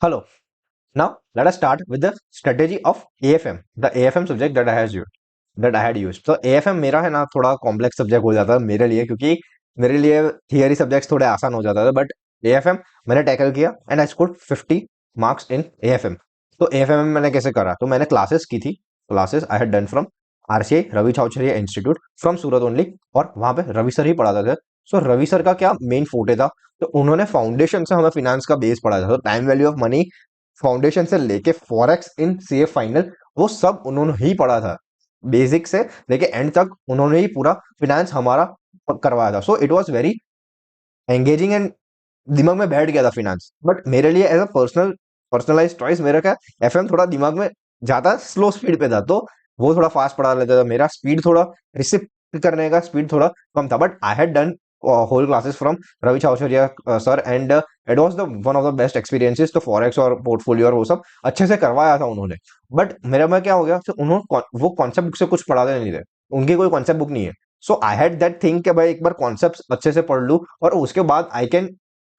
Hello. Now let us start with the strategy of AFM, the AFM subject that I had used. तो AFM मेरा है ना थोड़ा complex subject हो जाता है मेरे लिए, क्योंकि मेरे लिए थियरी सब्जेक्ट्स थोड़े आसान हो जाता था, बट AFM मैंने टैकल किया and I scored 50 marks in AFM. तो AFM में मैंने कैसे करा, तो मैंने क्लासेस की थी. Classes I had done from RCI Ravi Chhawchharia institute from Surat only, और वहां पे रवि सर ही पढ़ाते थे. सो रवि सर का क्या मेन फोटे था, तो उन्होंने फाउंडेशन से हमें फिनेंस का बेस पढ़ाया था. तो time value of money foundation से लेके फॉरेक्स इन CA फाइनल, वो सब उन्होंने ही पढ़ा था. बेसिक से लेके एंड तक उन्होंने ही पूरा फिनेंस हमारा करवाया था. So it was very engaging and दिमाग में बैठ गया था फिनेंस. बट मेरे लिए एज अ पर्सनलाइज चॉइस मेरा क्या, एफएम थोड़ा दिमाग में ज्यादा स्लो स्पीड पे था, तो वो थोड़ा फास्ट पढ़ा लेता था. मेरा स्पीड थोड़ा रिसिप्ट करने का स्पीड थोड़ा कम था, but I had done whole classes from Ravi Chhawchharia sir, and it was the one of the best experiences. तो फॉरेक्स और पोर्टफोलियो और वो सब अच्छे से करवाया था उन्होंने. बट मेरा में क्या हो गया, तो उन्होंने वो कॉन्सेप्ट बुक से कुछ पढ़ाते नहीं थे. उनकी कोई कॉन्सेप्ट बुक नहीं है. So I had that think कि भाई एक बार कॉन्सेप्ट अच्छे से पढ़ लूं और उसके बाद I can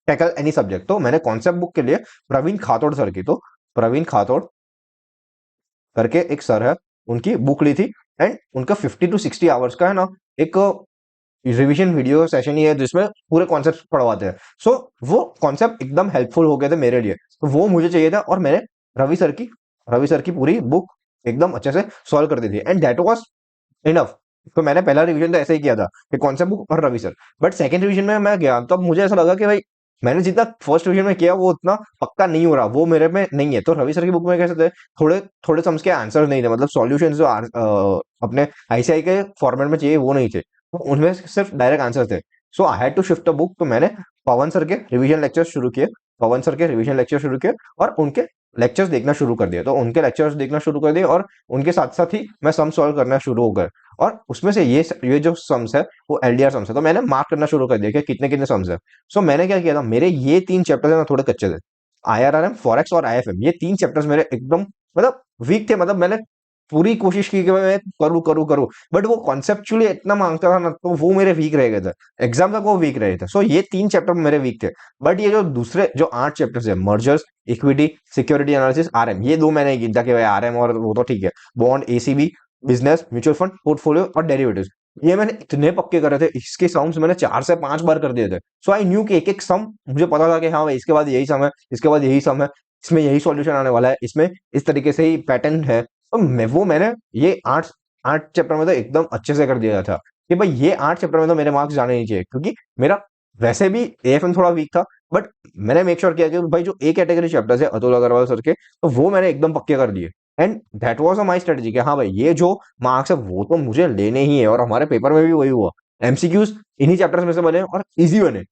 tackle any subject. तो मैंने कॉन्सेप्ट बुक के लिए प्रवीण खातोड़ सर की, तो प्रवीण खातोड़ करके एक सर है, उनकी बुक ली थी. एंड उनका 50 to 60 आवर्स का है ना एक रिवीजन वीडियो सेशन ही है, जिसमें पूरे कॉन्सेप्ट पढ़वाते हैं. सो वो कॉन्सेप्ट एकदम हेल्पफुल हो गए थे मेरे लिए, तो वो मुझे चाहिए था. और मैंने रवि सर की रवि सर की पूरी बुक एकदम अच्छे से सॉल्व कर दी थी, एंड दैट वाज इनफ. तो मैंने पहला रिवीजन तो ऐसे ही किया था कि कॉन्सेप्ट बुक और Ravi sir. But second revision में मैं गया, तब मुझे ऐसा लगा कि भाई मैंने जितना फर्स्ट रिवीजन में किया वो उतना पक्का नहीं हो रहा, वो मेरे में नहीं है. तो रवि सर की बुक में कैसे थे, थोड़े थोड़े सम्स के आंसर नहीं थे, मतलब सॉल्यूशन जो अपने ICI के फॉर्मेट में चाहिए वो नहीं थे, तो उनमें सिर्फ डायरेक्ट आंसर थे. So I had to shift the book. तो मैंने पवन सर के रिवीजन लेक्चर शुरू किए पवन सर के रिवीजन लेक्चर शुरू किए और उनके लेक्चर्स देखना शुरू कर दिया. तो उनके लेक्चर्स देखना शुरू कर दिए, और उनके साथ साथ ही मैं सम सॉल्व करना शुरू हो गए. और उसमें से ये जो सम्स है वो LDR सम्स है, तो मैंने मार्क करना शुरू कर दिया कि कितने कितने सम्स है. सो मैंने क्या किया था, मेरे ये 3 चैप्टर्स है ना थोड़े कच्चे थे. IRRM, फॉरेक्स और IFM, ये 3 चैप्टर्स मेरे एकदम मतलब वीक थे. मतलब मैंने पूरी कोशिश की कि मैं करूँ करूँ करूँ, बट वो कॉन्सेप्चुअली इतना मांगता था ना, तो वो मेरे वीक रह गए थे. एग्जाम तक वो वीक रहे थे. सो ये 3 चैप्टर मेरे वीक थे. बट ये जो दूसरे जो 8 चैप्टर्स है, mergers, equity, security analysis, RM, ये दो मैंने गिनता कि भाई RM और वो तो ठीक है, bond, ACB, business, mutual fund, portfolio और डेरिवेटिव्स, ये मैंने इतने पक्के करे थे. इसके सम्स मैंने 4 से 5 बार कर दिए थे. सो आई न्यू कि एक एक सम मुझे पता था कि हाँ भाई इसके बाद यही सम है, इसके बाद यही सम है, इसमें यही सॉल्यूशन आने वाला है, इसमें इस तरीके से ही पैटर्न है. तो मैंने ये आठ आठ चैप्टर में तो एकदम अच्छे से कर दिया था कि भाई ये 8 चैप्टर में तो मेरे मार्क्स जाने नहीं चाहिए, क्योंकि मेरा वैसे भी AFM थोड़ा वीक था. बट मैंने मेक श्योर किया कि भाई जो A कैटेगरी चैप्टर्स है अतुल अग्रवाल सर के, तो वो मैंने एकदम पक्के कर दिए. And that was my strategy कि हाँ भाई ये जो मार्क्स है वो तो मुझे लेने ही है. और हमारे पेपर में भी वही हुआ, MCQs इन्हीं चैप्टर्स में से बने और इजी बने.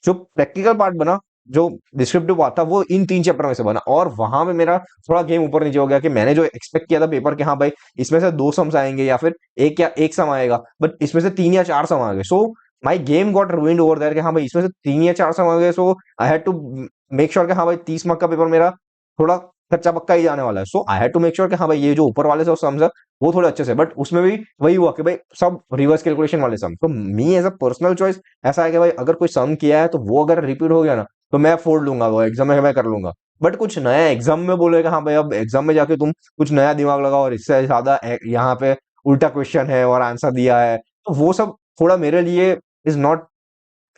जो प्रैक्टिकल पार्ट बना, जो डिस्क्रिप्टिव पार्ट था, वो इन 3 चैप्टर में से बना. और वहां पे मेरा थोड़ा गेम ऊपर नीचे हो गया कि मैंने जो एक्सपेक्ट किया था पेपर के, हाँ भाई इसमें से 2 सम्स आएंगे या फिर एक सम आएगा, बट इसमें से 3 या 4 सम आ गए. So my game got ruined over there कि हाँ भाई इसमें से 3 या 4 सम आ गए. So I had to make sure कि हाँ भाई 30 मार्क का पेपर मेरा थोड़ा कच्चा पक्का ही जाने वाला है. So I had to make sure कि हाँ भाई ये जो ऊपर वाले सब सम्स है वो थोड़े अच्छे से. बट उसमें भी वही हुआ कि भाई सब रिवर्स कैलकुलेशन वाले सम. तो me as a personal choice ऐसा है कि भाई अगर कोई सम किया है तो वो अगर रिपीट हो गया ना, तो मैं फोड़ लूंगा, वो एग्जाम में मैं कर लूंगा. बट कुछ नया एग्जाम में बोलेगा हाँ भाई अब एग्जाम में जाके तुम कुछ नया दिमाग लगाओ और इससे ज्यादा यहाँ पे उल्टा क्वेश्चन है और आंसर दिया है, तो वो सब थोड़ा मेरे लिए इज नॉट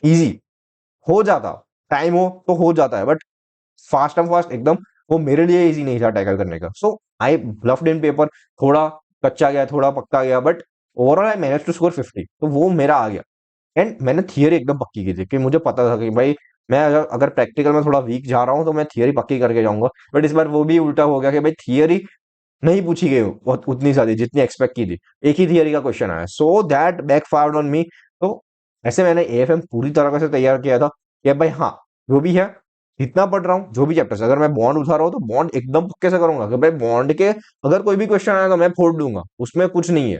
इजी. हो जाता, टाइम हो तो हो जाता है, बट फास्ट एंड फास्ट एकदम वो मेरे लिए इजी नहीं था टैकल करने का. So I bluffed in paper. थोड़ा कच्चा गया, थोड़ा पक्का गया, but overall I manage to score 50, तो वो मेरा आ गया. एंड मैंने थियरी एकदम पक्की की थी कि मुझे पता था कि भाई मैं अगर प्रैक्टिकल में थोड़ा वीक जा रहा हूँ तो मैं थियरी पक्की करके जाऊंगा. बट इस बार वो भी उल्टा हो गया कि भाई थियरी नहीं पूछी गई बहुत उतनी सारी जितनी एक्सपेक्ट की थी. एक ही थियरी का क्वेश्चन आया, so that backfired on me. तो ऐसे मैंने AFM पूरी तरह से तैयार किया था कि भाई हाँ जो भी है, जितना पढ़ रहा हूँ, जो भी चैप्टर, अगर मैं बॉन्ड उठा रहा हूँ तो बॉन्ड एकदम पक्के से करूंगा कि भाई बॉन्ड के अगर कोई भी क्वेश्चन आएगा मैं फोड़ दूंगा, उसमें कुछ नहीं है.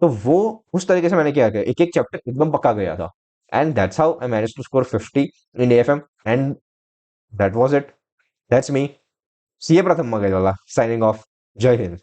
तो वो उस तरीके से मैंने क्या किया, एक एक चैप्टर एकदम पक्का गया था. And that's how I manage to score 50 in AFM. And that was it. That's me. CA Pratham मगेवाला signing off. जय हिंद.